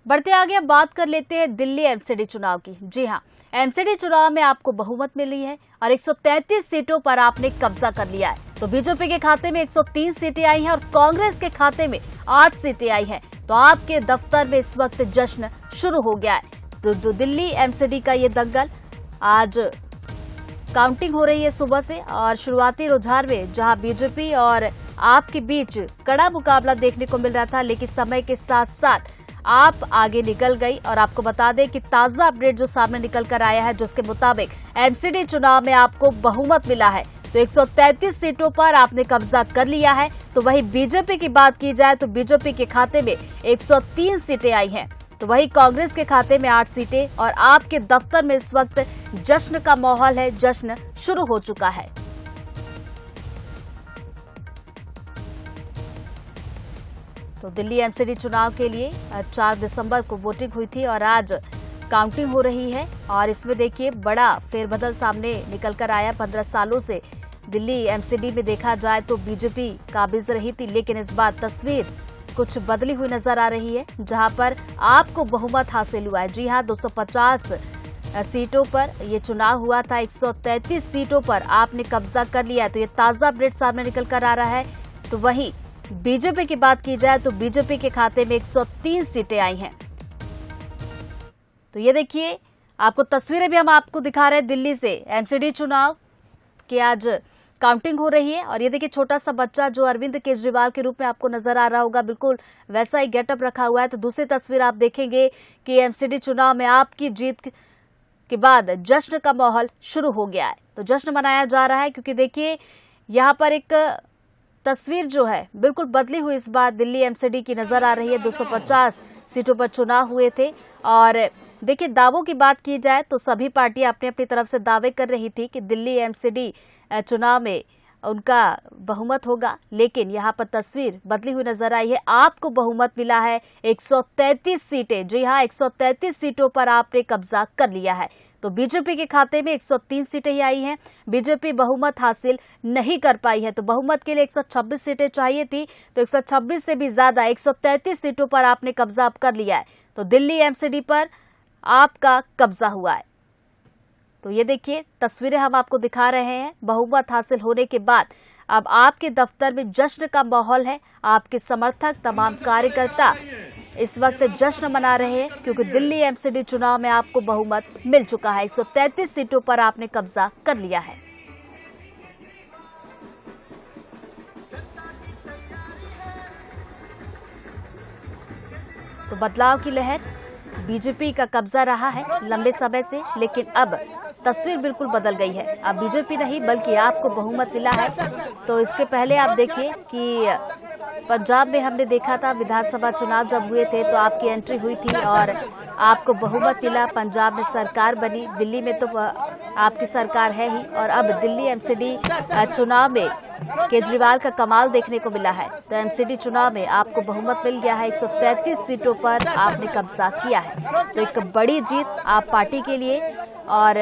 बढ़ते आगे अब बात कर लेते हैं दिल्ली एमसीडी चुनाव की। जी हां, एमसीडी चुनाव में आपको बहुमत मिली है और 133 सीटों पर आपने कब्जा कर लिया है। तो बीजेपी के खाते में 103 सीटें आई हैं और कांग्रेस के खाते में 8 सीटें आई हैं। तो आपके दफ्तर में इस वक्त जश्न शुरू हो गया है। तो दिल्ली एमसीडी का ये दंगल आज काउंटिंग हो रही है सुबह से और शुरुआती रुझान में जहां बीजेपी और आप के बीच कड़ा मुकाबला देखने को मिल रहा था, लेकिन समय के साथ साथ आप आगे निकल गई। और आपको बता दें कि ताजा अपडेट जो सामने निकल कर आया है, जिसके मुताबिक एमसीडी चुनाव में आपको बहुमत मिला है। तो 133 सीटों पर आपने कब्जा कर लिया है। तो वही बीजेपी की बात की जाए तो बीजेपी के खाते में 103 सीटें आई हैं। तो वही कांग्रेस के खाते में 8 सीटें और आपके दफ्तर में इस वक्त जश्न का माहौल है, जश्न शुरू हो चुका है। तो दिल्ली एमसीडी चुनाव के लिए 4 दिसंबर को वोटिंग हुई थी और आज काउंटिंग हो रही है। और इसमें देखिए बड़ा फेरबदल सामने निकल कर आया। 15 सालों से दिल्ली एमसीडी में देखा जाए तो बीजेपी काबिज रही थी, लेकिन इस बार तस्वीर कुछ बदली हुई नजर आ रही है, जहां पर आपको बहुमत हासिल हुआ है। जी हां, 250 सीटों पर यह चुनाव हुआ था। 133 सीटों पर आपने कब्जा कर लिया है। तो ये ताजा अपडेट सामने निकल कर आ रहा है। तो वहीं बीजेपी की बात की जाए तो बीजेपी के खाते में 103 सीटें आई हैं। तो ये देखिए, आपको तस्वीरें भी हम आपको दिखा रहे हैं दिल्ली से। एमसीडी चुनाव की आज काउंटिंग हो रही है और ये देखिए छोटा सा बच्चा जो अरविंद केजरीवाल के रूप में आपको नजर आ रहा होगा, बिल्कुल वैसा ही गेटअप रखा हुआ है। तो दूसरी तस्वीर आप देखेंगे कि एमसीडी चुनाव में आपकी जीत के बाद जश्न का माहौल शुरू हो गया है। तो जश्न मनाया जा रहा है क्योंकि देखिए यहाँ पर एक तस्वीर जो है बिल्कुल बदली हुई इस बार दिल्ली एमसीडी की नजर आ रही है। 250 सीटों पर चुनाव हुए थे और देखिए दावों की बात की जाए तो सभी पार्टियां अपनी अपनी तरफ से दावे कर रही थी कि दिल्ली एमसीडी चुनाव में उनका बहुमत होगा, लेकिन यहां पर तस्वीर बदली हुई नजर आई है। आपको बहुमत मिला है 133 सीटें। जी हां, 133 सीटों पर आपने कब्जा कर लिया है। तो बीजेपी के खाते में 103 सीटें ही आई हैं। बीजेपी बहुमत हासिल नहीं कर पाई है। तो बहुमत के लिए 126 सीटें चाहिए थी, तो 126 से भी ज्यादा 133 सीटों पर आपने कब्जा अब कर लिया है। तो दिल्ली एमसीडी पर आपका कब्जा हुआ है। तो ये देखिए तस्वीरें हम आपको दिखा रहे हैं। बहुमत हासिल होने के बाद अब आपके दफ्तर में जश्न का माहौल है। आपके समर्थक, तमाम कार्यकर्ता इस वक्त जश्न मना रहे हैं क्योंकि दिल्ली एमसीडी चुनाव में आपको बहुमत मिल चुका है। 133 सीटों पर आपने कब्जा कर लिया है। तो बदलाव की लहर, बीजेपी का कब्जा रहा है लंबे समय से, लेकिन अब तस्वीर बिल्कुल बदल गई है। अब बीजेपी नहीं बल्कि आपको बहुमत मिला है। तो इसके पहले आप देखिए कि पंजाब में हमने देखा था विधानसभा चुनाव जब हुए थे तो आपकी एंट्री हुई थी और आपको बहुमत मिला। पंजाब में सरकार बनी, दिल्ली में तो आपकी सरकार है ही। और अब दिल्ली एमसीडी चुनाव में केजरीवाल का कमाल देखने को मिला है। तो एमसीडी चुनाव में आपको बहुमत मिल गया है। 133 सीटों पर आपने कब्जा किया है। तो एक बड़ी जीत आप पार्टी के लिए। और